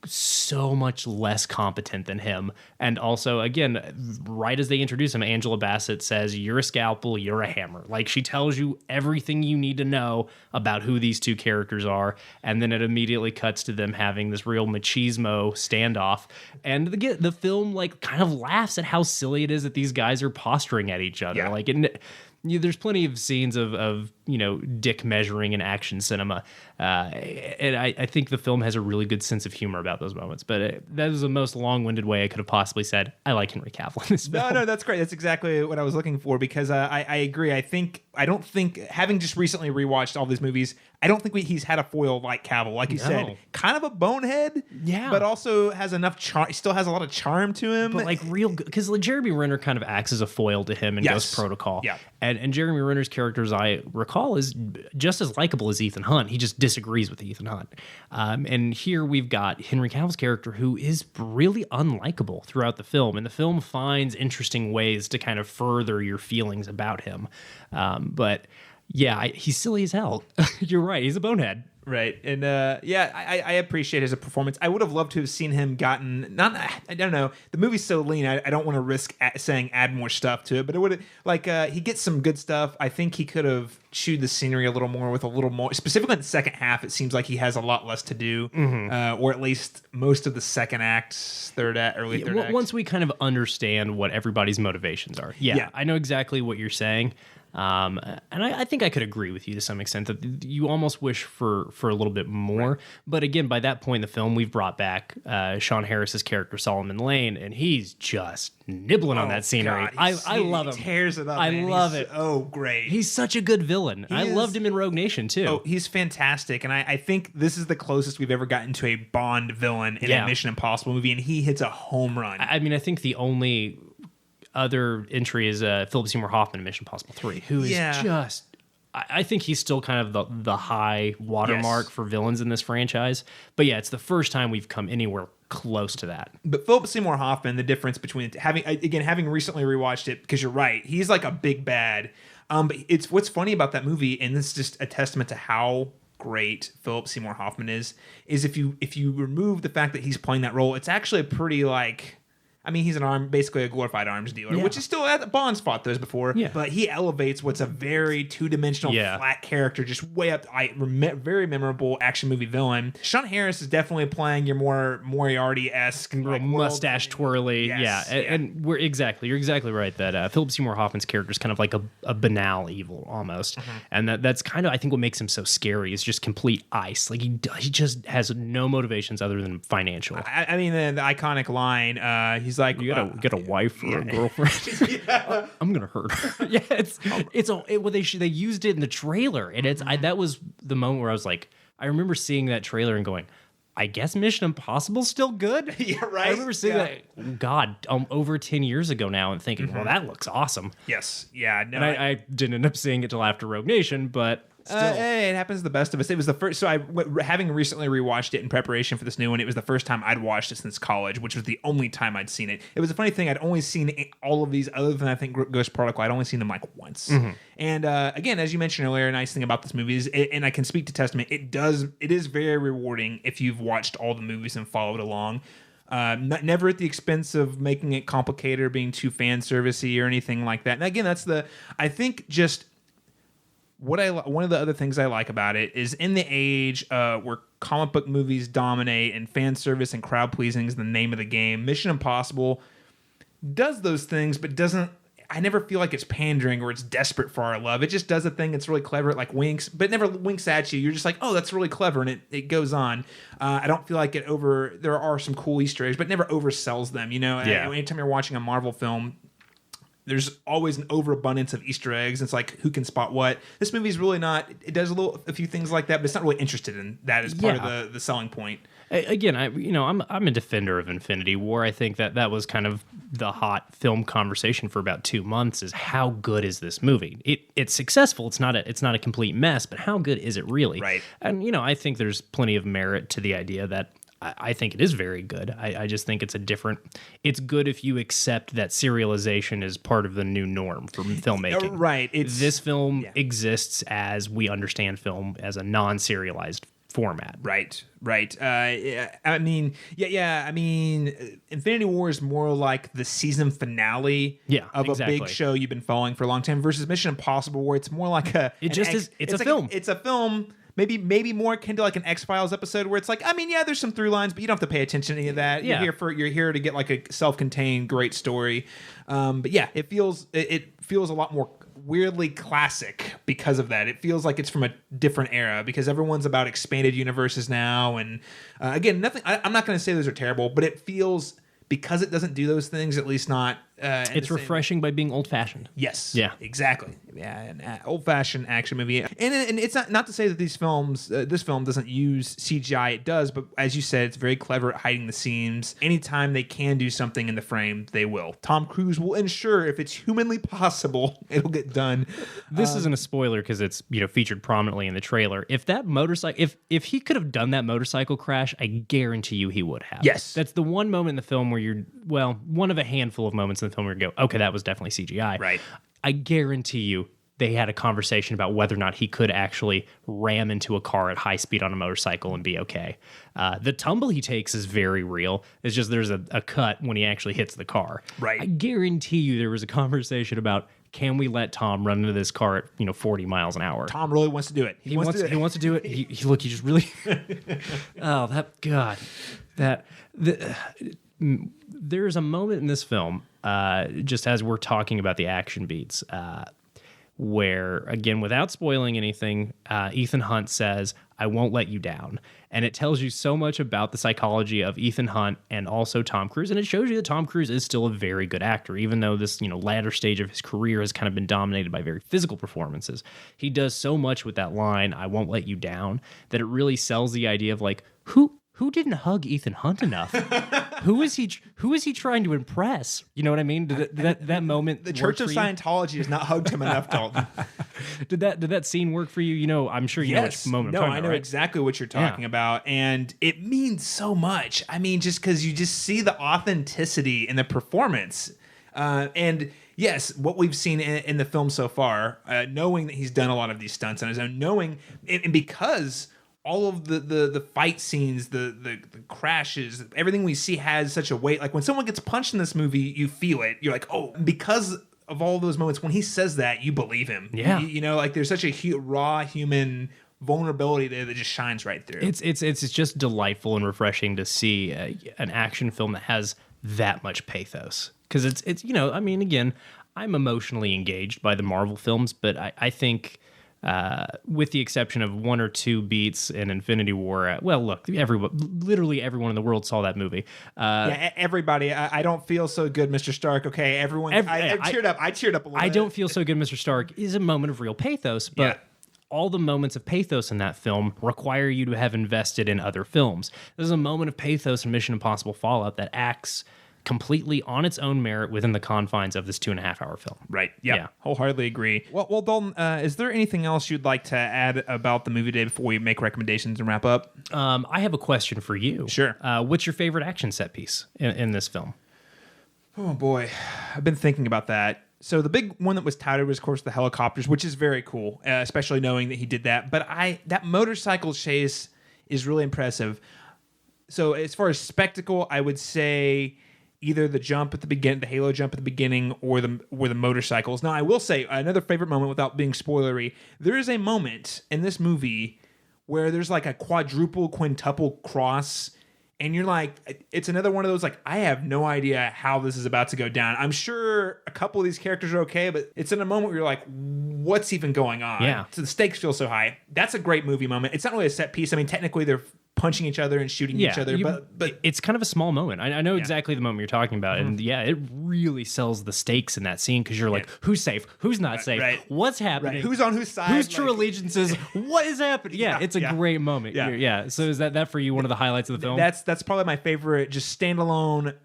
so much less competent than him. And also, again, right as they introduce him, Angela Bassett says, "You're a scalpel, you're a hammer." Like, she tells you everything you need to know about who these two characters are, and then it immediately cuts to them having this real machismo standoff. And the film kind of laughs at how silly it is that these guys are posturing at each other. There's plenty of scenes of dick measuring in action cinema, and I think the film has a really good sense of humor about those moments. But that is the most long-winded way I could have possibly said I like Henry Cavill in this film. No, that's great. That's exactly what I was looking for, because I agree. I don't think, having just recently rewatched all these movies, I don't think he's had a foil like Cavill. Like you said, kind of a bonehead, but also has enough charm. Still has a lot of charm to him. But real good, because Jeremy Renner kind of acts as a foil to him in Ghost Protocol. Yeah. And Jeremy Renner's character, as I recall, is just as likable as Ethan Hunt. He just disagrees with Ethan Hunt. And here we've got Henry Cavill's character, who is really unlikable throughout the film. And the film finds interesting ways to kind of further your feelings about him. But yeah, he's silly as hell. You're right. He's a bonehead. Right. And I appreciate his performance. I would have loved to have seen him I don't know. The movie's so lean, I don't want to risk saying add more stuff to it, but it would he gets some good stuff. I think he could have chewed the scenery a little more with a little more, specifically in the second half. It seems like he has a lot less to do, or at least most of the second act, third act. Once we kind of understand what everybody's motivations are. Yeah. I know exactly what you're saying. And I think I could agree with you to some extent that you almost wish for a little bit more. Right. But again, by that point in the film, we've brought back Sean Harris's character, Solomon Lane, and he's just nibbling on that scenery. I love him. He tears it up. I love it. Oh, great. He's such a good villain. I loved him in Rogue Nation, too. Oh, he's fantastic. And I think this is the closest we've ever gotten to a Bond villain in a Mission Impossible movie, and he hits a home run. I mean, I think the only other entry is Philip Seymour Hoffman in Mission Impossible 3, who is just... I think he's still kind of the high watermark for villains in this franchise. But yeah, it's the first time we've come anywhere close to that. But Philip Seymour Hoffman, the difference between having recently rewatched it, because you're right, he's like a big bad. But it's what's funny about that movie, and this is just a testament to how great Philip Seymour Hoffman is if you remove the fact that he's playing that role, it's actually a pretty he's basically a glorified arms dealer, which is still Bond's fought those before. Yeah. But he elevates what's a very two-dimensional, flat character, just way up. Very memorable action movie villain. Sean Harris is definitely playing your more Moriarty-esque, mustache twirly. And you're exactly right that Philip Seymour Hoffman's character is kind of like a banal evil almost, and that's kind of, I think, what makes him so scary is just complete ice. Like he just has no motivations other than financial. I mean, the iconic line. He's like, you got a wife or a girlfriend. I'm gonna hurt her. They used it in the trailer, and that was the moment where I was like, I remember seeing that trailer and going, I guess Mission Impossible's still good. Yeah, right. I remember seeing that, God, over 10 years ago now, and thinking, well, that looks awesome. Yes, yeah. No, and I didn't end up seeing it till after Rogue Nation, but Hey, it happens to the best of us. It was the first. So having recently rewatched it in preparation for this new one, it was the first time I'd watched it since college, which was the only time I'd seen it. It was a funny thing. I'd only seen all of these, other than I think Ghost Protocol. I'd only seen them like once. And again, as you mentioned earlier, a nice thing about this movie is, and I can speak to testament, it is very rewarding if you've watched all the movies and followed along. Never at the expense of making it complicated or being too fan servicey or anything like that. And again, I think just. One of the other things I like about it is in the age where comic book movies dominate and fan service and crowd pleasing is the name of the game, Mission Impossible does those things, but doesn't. I never feel like it's pandering or it's desperate for our love. It just does a thing. It's really clever. It like winks, but it never winks at you. You're just like, oh, that's really clever, and it goes on. I don't feel like there are some cool Easter eggs, but it never oversells them. Anytime you're watching a Marvel film, there's always an overabundance of Easter eggs. It's like, who can spot what? This movie's really not. It does a few things like that, but it's not really interested in that as part of the selling point. Again, I'm a defender of Infinity War. I think that was kind of the hot film conversation for about 2 months. Is how good is this movie? It's successful. It's not a complete mess, but how good is it really? Right. And I think there's plenty of merit to the idea that. I think it is very good. I just think it's good if you accept that serialization is part of the new norm for filmmaking. Right. This film exists as we understand film as a non-serialized format. Right. Infinity War is more like the season finale of a big show you've been following for a long time versus Mission Impossible, where it's more like it's a film. It's a film. Maybe more akin to like an X-Files episode where it's like, there's some through lines, but you don't have to pay attention to any of that. Yeah. You're here to get like a self-contained great story. But yeah, it feels a lot more weirdly classic because of that. It feels like it's from a different era because everyone's about expanded universes now. And again, nothing. I'm not going to say those are terrible, but it feels. Because it doesn't do those things, at least not. It's refreshing by being old-fashioned. Yes. Yeah. Exactly. Yeah, an old-fashioned action movie, and it's not to say that these films, this film doesn't use CGI. It does, but as you said, it's very clever at hiding the seams. Anytime they can do something in the frame, they will. Tom Cruise will ensure if it's humanly possible, it'll get done. This isn't a spoiler because it's featured prominently in the trailer. If that motorcycle, if he could have done that motorcycle crash, I guarantee you he would have. Yes. That's the one moment in the film where one of a handful of moments in the film where you go, okay, that was definitely CGI. Right. I guarantee you they had a conversation about whether or not he could actually ram into a car at high speed on a motorcycle and be okay. The tumble he takes is very real. It's just there's a cut when he actually hits the car. Right. I guarantee you there was a conversation about, can we let Tom run into this car at 40 miles an hour? Tom really wants to do it. He wants to do it. He just really. Oh, that God, there's a moment in this film, just as we're talking about the action beats, where, again, without spoiling anything, Ethan Hunt says, "I won't let you down." And it tells you so much about the psychology of Ethan Hunt and also Tom Cruise. And it shows you that Tom Cruise is still a very good actor, even though this, latter stage of his career has kind of been dominated by very physical performances. He does so much with that line, "I won't let you down," that it really sells the idea of like, who didn't hug Ethan Hunt enough? Who is he trying to impress? You know what I mean? Did that moment the Church of Scientology has not hugged him enough, Dalton. Did that scene work for you? I'm sure you know which moment I'm talking about. I know exactly what you're talking about, and it means so much. Just because you just see the authenticity in the performance, and yes, what we've seen in the film so far, knowing that he's done a lot of these stunts on his own, knowing and because all of the fight scenes, the crashes, everything we see has such a weight. Like when someone gets punched in this movie, you feel it. You're like, oh, because of all those moments, when he says that, you believe him. Yeah. Like there's such a raw human vulnerability there that just shines right through. It's just delightful and refreshing to see an action film that has that much pathos. Because it's again, I'm emotionally engaged by the Marvel films, but I think... with the exception of one or two beats in Infinity War. Literally everyone in the world saw that movie. Everybody. I don't feel so good, Mr. Stark. Okay, everyone. I cheered up. I cheered up a little bit. I don't feel so good, Mr. Stark is a moment of real pathos, but all the moments of pathos in that film require you to have invested in other films. There's a moment of pathos in Mission Impossible Fallout that acts completely on its own merit within the confines of this 2.5-hour film. Right. Yep. Yeah. Wholeheartedly agree. Well, Dalton, is there anything else you'd like to add about the movie today before we make recommendations and wrap up? I have a question for you. Sure. What's your favorite action set piece in this film? Oh boy, I've been thinking about that. So the big one that was touted was, of course, the helicopters, which is very cool, especially knowing that he did that. But that motorcycle chase is really impressive. So as far as spectacle, I would say either the jump at the beginning, the Halo jump at the beginning, or the motorcycles. Now, I will say another favorite moment, without being spoilery, there is a moment in this movie where there's like a quintuple cross. And you're like, it's another one of those, like, I have no idea how this is about to go down. I'm sure a couple of these characters are okay, but it's in a moment where you're like, what's even going on? Yeah. So the stakes feel so high. That's a great movie moment. It's not really a set piece. I mean, technically they're punching each other and shooting each other, but it's kind of a small moment. I know exactly the moment you're talking about, and it really sells the stakes in that scene because you're like, who's safe, who's not safe, what's happening, who's on whose side, whose true allegiances, what is happening? It's a great moment. So is that for you one of the highlights of the film? That's probably my favorite, just standalone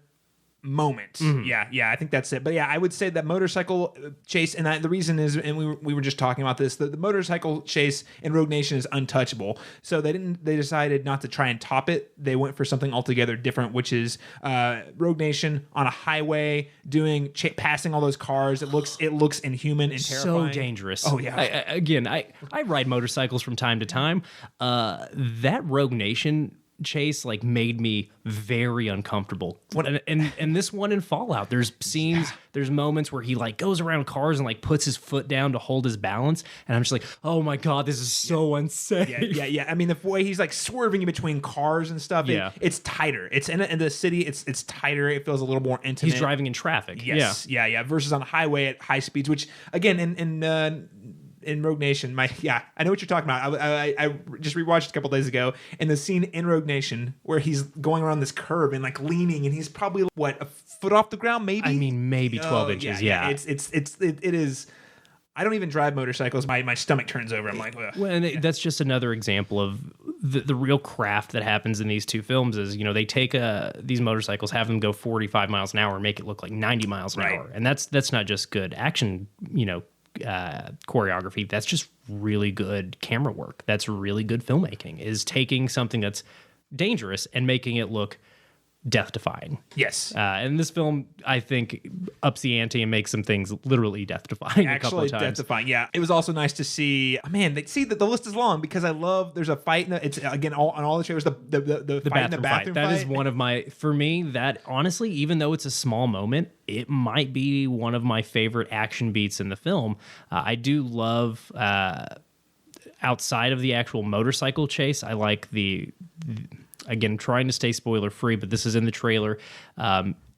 moment. I think that's it. But I would say that motorcycle chase, and the reason is, and we were just talking about this, the motorcycle chase in Rogue Nation is untouchable. So they decided not to try and top it. They went for something altogether different, which is Rogue Nation on a highway doing passing all those cars. It looks inhuman and terrifying. So dangerous. Oh yeah. I ride motorcycles from time to time. That Rogue Nation chase like made me very uncomfortable. And this one in Fallout, there's scenes, there's moments where he like goes around cars and like puts his foot down to hold his balance, and I'm just like, oh my god, this is so unsafe. Yeah. I mean, the way he's like swerving in between cars and stuff, it's tighter. It's in the city, it's tighter. It feels a little more intimate. He's driving in traffic. Yes. Yeah. Versus on a highway at high speeds, which again in Rogue Nation, I know what you're talking about. I just rewatched it a couple days ago, and the scene in Rogue Nation where he's going around this curve and like leaning, and he's probably a foot off the ground, maybe. I mean, maybe 12 inches. Yeah. It is. I don't even drive motorcycles. My stomach turns over. I'm like, ugh. Well, and that's just another example of the real craft that happens in these two films. Is they take these motorcycles, have them go 45 miles an hour, and make it look like 90 miles an hour, and that's not just good action, choreography. That's just really good camera work. That's really good filmmaking, is taking something that's dangerous and making it look death-defying. Yes. And this film, I think, ups the ante and makes some things literally death-defying a couple of times. Death-defying, yeah. It was also nice to see, see that the list is long, because I love, there's a fight, it's, again, on all the trailers, the fight in the bathroom fight. That is one of my, for me, that honestly, even though it's a small moment, it might be one of my favorite action beats in the film. I do love, outside of the actual motorcycle chase, I like again, trying to stay spoiler free, but this is in the trailer.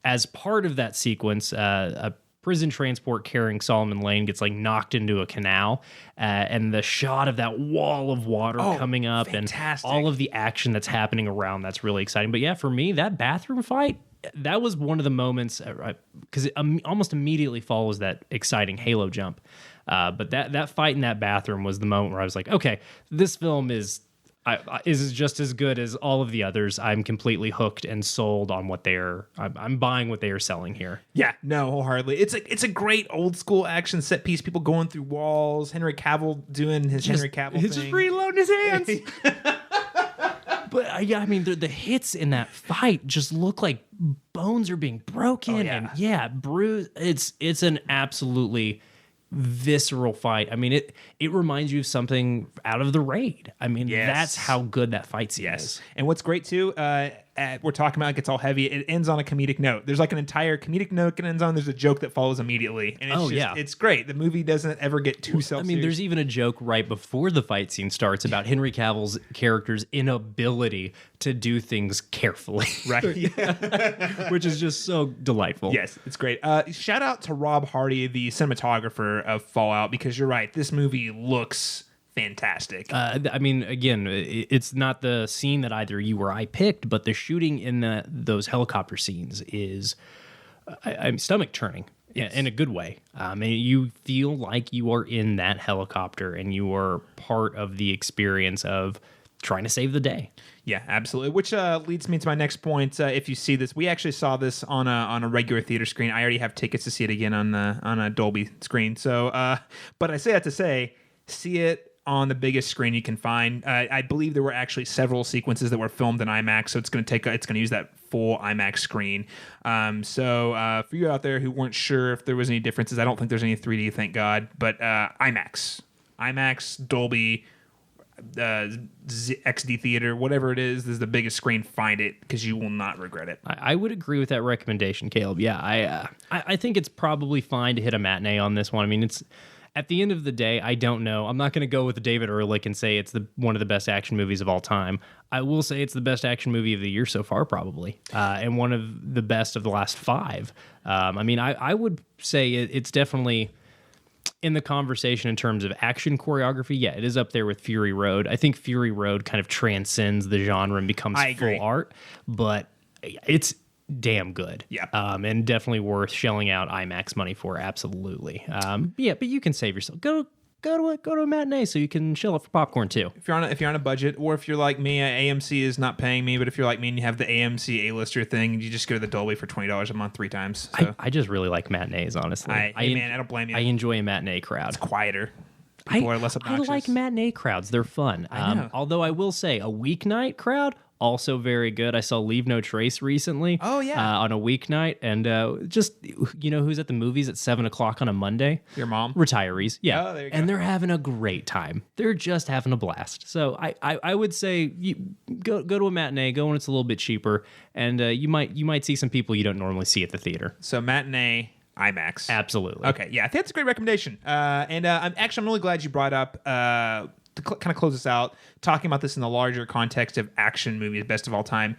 As part of that sequence, a prison transport carrying Solomon Lane gets like knocked into a canal, and the shot of that wall of water coming up, fantastic. And all of the action that's happening around, that's really exciting. But yeah, for me, that bathroom fight, that was one of the moments, because it almost immediately follows that exciting Halo jump. But that fight in that bathroom was the moment where I was like, okay, this film is just as good as all of the others. I'm completely hooked and sold on what I'm buying what they are selling here. Yeah, no, wholeheartedly. It's a great old school action set piece. People going through walls. Henry Cavill doing his Henry Cavill thing. Just reloading his hands. But I mean, the hits in that fight just look like bones are being broken and bruised. It's an absolutely visceral fight. I mean, it reminds you of something out of The Raid. I mean, that's how good that fight scene is. And what's great too, we're talking about, it gets all heavy. It ends on a comedic note. There's like an entire comedic note that ends on. There's a joke that follows immediately, and it's great. The movie doesn't ever get too self-serious. I mean, there's even a joke right before the fight scene starts about Henry Cavill's character's inability to do things carefully, right? Which is just so delightful. Yes, it's great. Shout out to Rob Hardy, the cinematographer of Fallout, because you're right. This movie looks fantastic. I mean, again, it's not the scene that either you or I picked, but the shooting in those helicopter scenes is I'm stomach churning in a good way. And you feel like you are in that helicopter and you are part of the experience of trying to save the day. Yeah, absolutely. Which leads me to my next point. If you see this, we actually saw this on a regular theater screen. I already have tickets to see it again on a Dolby screen. So, but I say that to say, see it on the biggest screen you can find. I believe there were actually several sequences that were filmed in IMAX, so it's going to use that full IMAX screen. So for you out there who weren't sure if there was any differences, I don't think there's any 3D, thank God. But IMAX, Dolby, XD Theater, whatever it is the biggest screen. Find it because you will not regret it. I would agree with that recommendation, Caleb. Yeah, I think it's probably fine to hit a matinee on this one. I mean, it's at the end of the day, I don't know. I'm not going to go with David Ehrlich and say it's one of the best action movies of all time. I will say it's the best action movie of the year so far, probably, and one of the best of the last 5. I mean, I would say it's definitely in the conversation in terms of action choreography. Yeah, it is up there with Fury Road. I think Fury Road kind of transcends the genre and becomes full art, but it's damn good. Yeah. And definitely worth shelling out IMAX money for. Absolutely. Yeah, but you can save yourself. Go to a matinee so you can chill up for popcorn too. If you're on a budget, or if you're like me, AMC is not paying me, but if you're like me and you have the AMC A-lister thing, you just go to the Dolby for $20 a month 3 times. So. I just really like matinees, honestly. Man, I don't blame you. I enjoy a matinee crowd. It's quieter. People are less obnoxious. I like matinee crowds. They're fun. I know. Although I will say a weeknight crowd, also very good. I saw Leave No Trace recently. Oh, yeah. On a weeknight. And just, who's at the movies at 7 o'clock on a Monday? Your mom? Retirees. Yeah. Oh, there you go. And they're having a great time. They're just having a blast. So I would say go to a matinee, go when it's a little bit cheaper. And you might see some people you don't normally see at the theater. So matinee, IMAX. Absolutely. Okay, yeah, I think that's a great recommendation. I'm really glad you brought up, to kind of close this out, talking about this in the larger context of action movies, best of all time.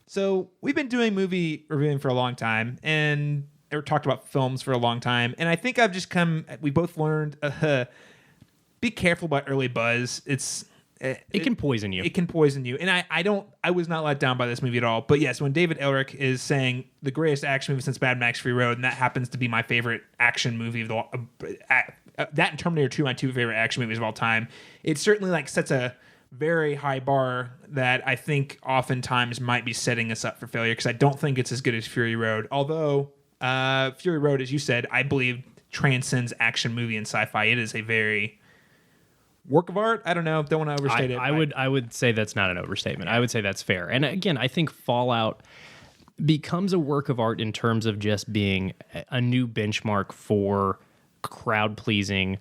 So we've been doing movie reviewing for a long time, and talked about films for a long time, and I think we both learned, be careful about early buzz. It can poison you. It can poison you. And I was not let down by this movie at all. But yes, when David Ehrlich is saying the greatest action movie since Mad Max Fury Road, and that happens to be my favorite action movie of that and Terminator 2, my 2 favorite action movies of all time, it certainly sets a very high bar that I think oftentimes might be setting us up for failure, because I don't think it's as good as Fury Road. Although Fury Road, as you said, I believe transcends action movie and sci-fi. It is a very work of art. I don't know. Don't want to overstate it. I would say that's not an overstatement. I would say that's fair. And again, I think Fallout becomes a work of art in terms of just being a new benchmark for crowd-pleasing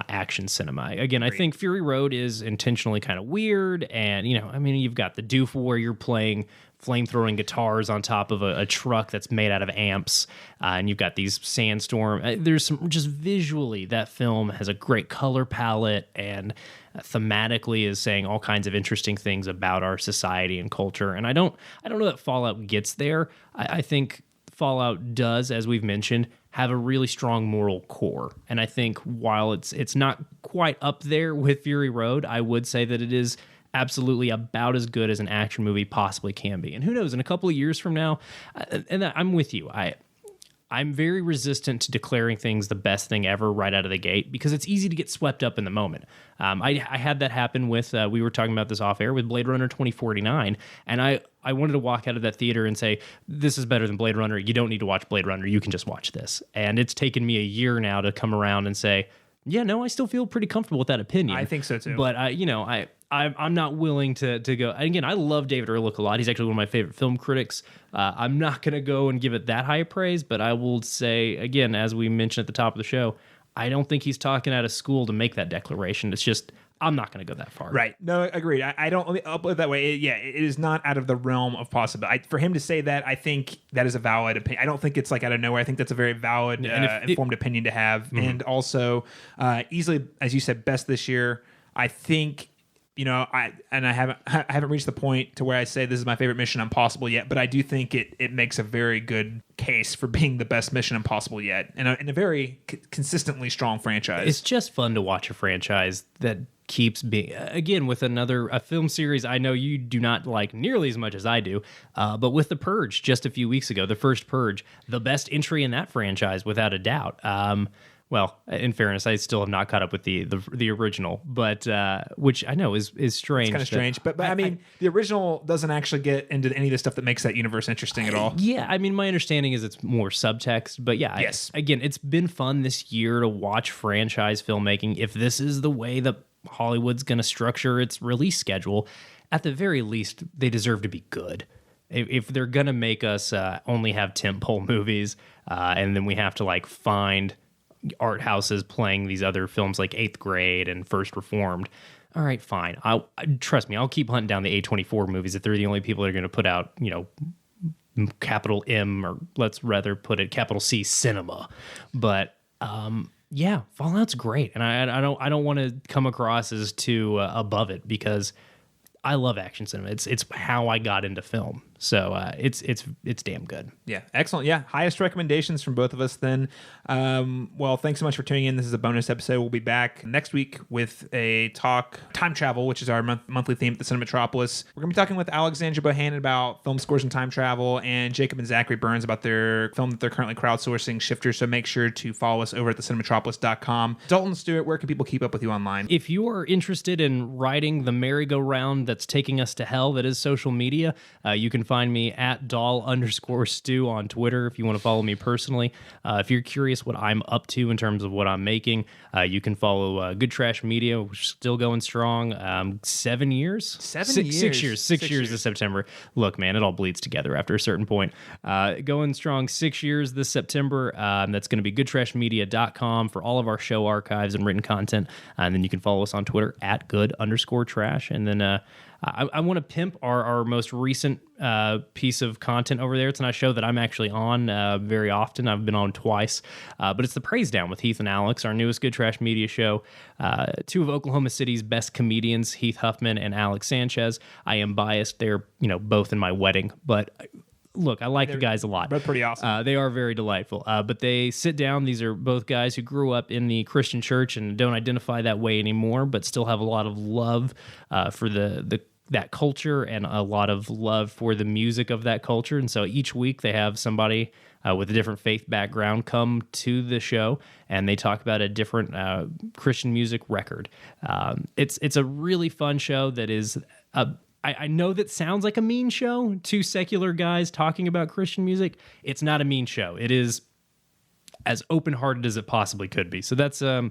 action cinema. Again, I think Fury Road is intentionally kind of weird, and you've got the doof where you're playing flamethrowing guitars on top of a truck that's made out of amps, and you've got these sandstorm. There's some, just visually, that film has a great color palette, and thematically is saying all kinds of interesting things about our society and culture. And I don't know that Fallout gets there. I think Fallout does, as we've mentioned, have a really strong moral core. And I think while it's not quite up there with Fury Road, I would say that it is absolutely about as good as an action movie possibly can be. And who knows, in a couple of years from now, and I'm with you, I'm very resistant to declaring things the best thing ever right out of the gate, because it's easy to get swept up in the moment. I had that happen with, we were talking about this off air, with Blade Runner 2049, and I wanted to walk out of that theater and say, this is better than Blade Runner. You don't need to watch Blade Runner. You can just watch this. And it's taken me a year now to come around and say, yeah, no, I still feel pretty comfortable with that opinion. I think so too. But I'm not willing to go. Again, I love David Ehrlich a lot. He's actually one of my favorite film critics. I'm not going to go and give it that high a praise, but I will say, again, as we mentioned at the top of the show, I don't think he's talking out of school to make that declaration. It's just, I'm not going to go that far. Right. No, agreed. I don't, I'll put it that way. It is not out of the realm of possibility. For him to say that, I think that is a valid opinion. I don't think it's out of nowhere. I think that's a very valid, informed opinion to have. Mm-hmm. And also, easily, as you said, best this year. I think, I haven't reached the point to where I say this is my favorite Mission Impossible yet, but I do think it makes a very good case for being the best Mission Impossible yet, and a very consistently strong franchise. It's just fun to watch a franchise that keeps being, again, with a film series I know you do not like nearly as much as I do, but with The Purge just a few weeks ago, the first Purge, the best entry in that franchise without a doubt. Well, in fairness, I still have not caught up with the original, but which I know is strange. It's kind of strange, but I mean, the original doesn't actually get into any of the stuff that makes that universe interesting at all. Yeah, I mean, my understanding is it's more subtext, but yeah, yes. Again, it's been fun this year to watch franchise filmmaking. If this is the way that Hollywood's going to structure its release schedule, at the very least, they deserve to be good. If they're going to make us only have tentpole movies, and then we have to like find art houses playing these other films like Eighth Grade and First Reformed. All right, fine. Trust me, I'll keep hunting down the A24 movies if they're the only people that are going to put out, capital M, or let's rather put it capital C cinema. But yeah, Fallout's great, and I don't want to come across as too above it, because I love action cinema. It's how I got into film. So it's damn good. Yeah, excellent. Yeah, highest recommendations from both of us then. Well, thanks so much for tuning in. This is a bonus episode. We'll be back next week with a talk time travel, which is our monthly theme at the Cinemetropolis. We're going to be talking with Alexandra Bohannon about film scores and time travel, and Jacob and Zachary Burns about their film that they're currently crowdsourcing, Shifters. So make sure to follow us over at thecinemetropolis.com. Dalton Stewart, where can people keep up with you online? If you are interested in riding the merry-go-round that's taking us to hell, that is social media, you can find me at doll_stew on Twitter if you want to follow me personally. If you're curious what I'm up to in terms of what I'm making, you can follow Good Trash Media, which is still going strong. 7 years? 6 years. 6 years this September. Look, man, it all bleeds together after a certain point. Going strong 6 years this September. That's going to be goodtrashmedia.com for all of our show archives and written content. And then you can follow us on Twitter at good_trash. And then I want to pimp our most recent piece of content over there. It's not a show that I'm actually on very often. I've been on twice, but it's The Praise Down with Heath and Alex, our newest Good Trash Media show. Two of Oklahoma City's best comedians, Heath Huffman and Alex Sanchez. I am biased. They're both in my wedding, but look, I like the guys a lot. They're pretty awesome. They are very delightful. But they sit down. These are both guys who grew up in the Christian church and don't identify that way anymore, but still have a lot of love for that culture and a lot of love for the music of that culture. And so each week they have somebody with a different faith background come to the show, and they talk about a different Christian music record. It's a really fun show that is I know that sounds like a mean show, two secular guys talking about Christian music. It's not a mean show. It is as open-hearted as it possibly could be. So that's a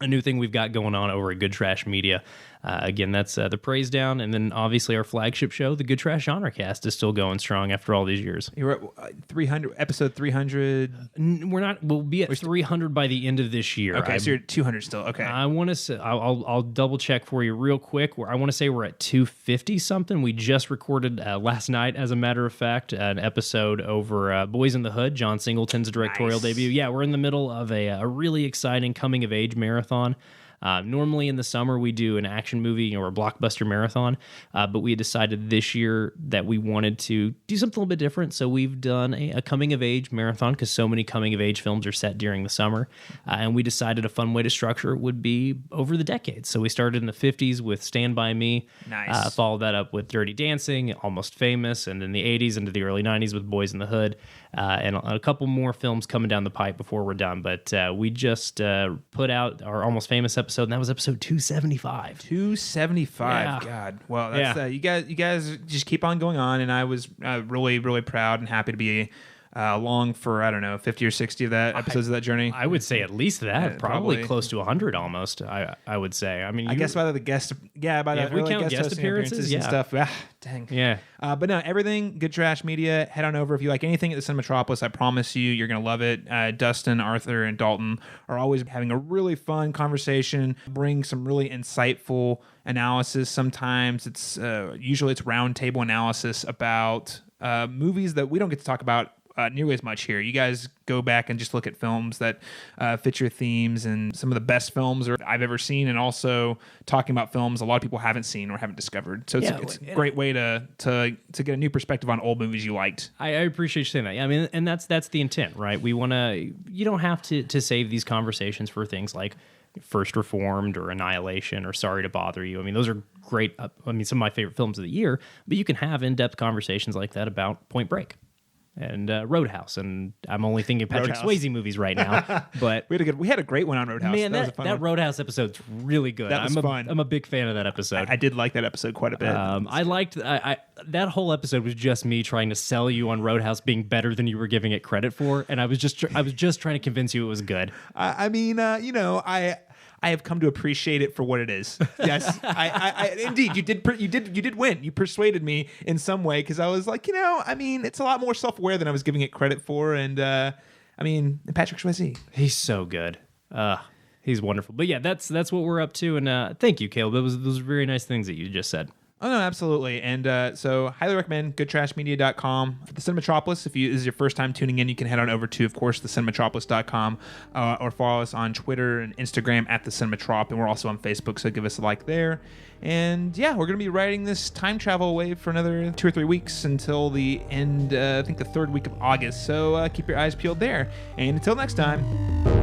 new thing we've got going on over at Good Trash Media. Again, that's The Praise Down, and then obviously our flagship show, the Good Trash Genre Cast, is still going strong after all these years. You're at 300, episode 300. We're not. We'll be at 300 by the end of this year. Okay, so you're at 200 still. Okay. I want to say I'll double check for you real quick. I want to say we're at 250 something. We just recorded last night, as a matter of fact, an episode over Boys in the Hood, John Singleton's directorial debut. Yeah, we're in the middle of a really exciting coming of age marathon. Normally in the summer we do an action movie or a blockbuster marathon, but we decided this year that we wanted to do something a little bit different. So we've done a coming of age marathon because so many coming of age films are set during the summer, and we decided a fun way to structure it would be over the decades. So we started in the 50s with Stand By Me, nice. Followed that up with Dirty Dancing, Almost Famous, and then the 80s into the early 90s with Boys in the Hood, and a couple more films coming down the pipe before we're done. But we just put out our Almost Famous episode, and that was episode 275. 275. Yeah. God. Well, that's you guys just keep on going on, and I was really, really proud and happy to be along for, I don't know, 50 or 60 of that episodes of that journey. I would say at least that, probably close to 100 almost. I would say. I mean, I guess by the guest, if we count guest appearances and stuff. Dang. Yeah. But no, everything Good Trash Media. Head on over if you like anything at the Cinemetropolis. I promise you're gonna love it. Dustin, Arthur, and Dalton are always having a really fun conversation. Bring some really insightful analysis. Sometimes it's usually it's roundtable analysis about movies that we don't get to talk about nearly as much here. You guys go back and just look at films that fit your themes, and some of the best films I've ever seen, and also talking about films a lot of people haven't seen or haven't discovered. So it's a great way to get a new perspective on old movies you liked. I appreciate you saying that. I mean, and that's the intent, right? We want to. You don't have to save these conversations for things like First Reformed or Annihilation or Sorry to Bother You. I mean, those are great. Some of my favorite films of the year. But you can have in-depth conversations like that about Point Break. and Roadhouse. And I'm only thinking Patrick Roadhouse. Swayze movies right now. But We had a great one on Roadhouse. man, was a fun that one. Roadhouse episode's really good. That was fun. I'm a big fan of that episode. I did like that episode quite a bit. I liked that whole episode was just me trying to sell you on Roadhouse being better than you were giving it credit for, and I was just trying to convince you it was good. I mean, I have come to appreciate it for what it is. Yes, I indeed you did win. You persuaded me in some way because I was like, I mean, it's a lot more self-aware than I was giving it credit for, and I mean, Patrick Swayze. He's so good. He's wonderful. But yeah, that's what we're up to, and thank you, Caleb. Those were very nice things that you just said. Oh, no, absolutely. And so highly recommend goodtrashmedia.com. For the Cinematropolis, if this is your first time tuning in, you can head on over to, of course, thecinematropolis.com or follow us on Twitter and Instagram at the Cinematrop. And we're also on Facebook, so give us a like there. And yeah, we're going to be riding this time travel wave for another 2 or 3 weeks until the end, I think the 3rd week of August. So keep your eyes peeled there. And until next time.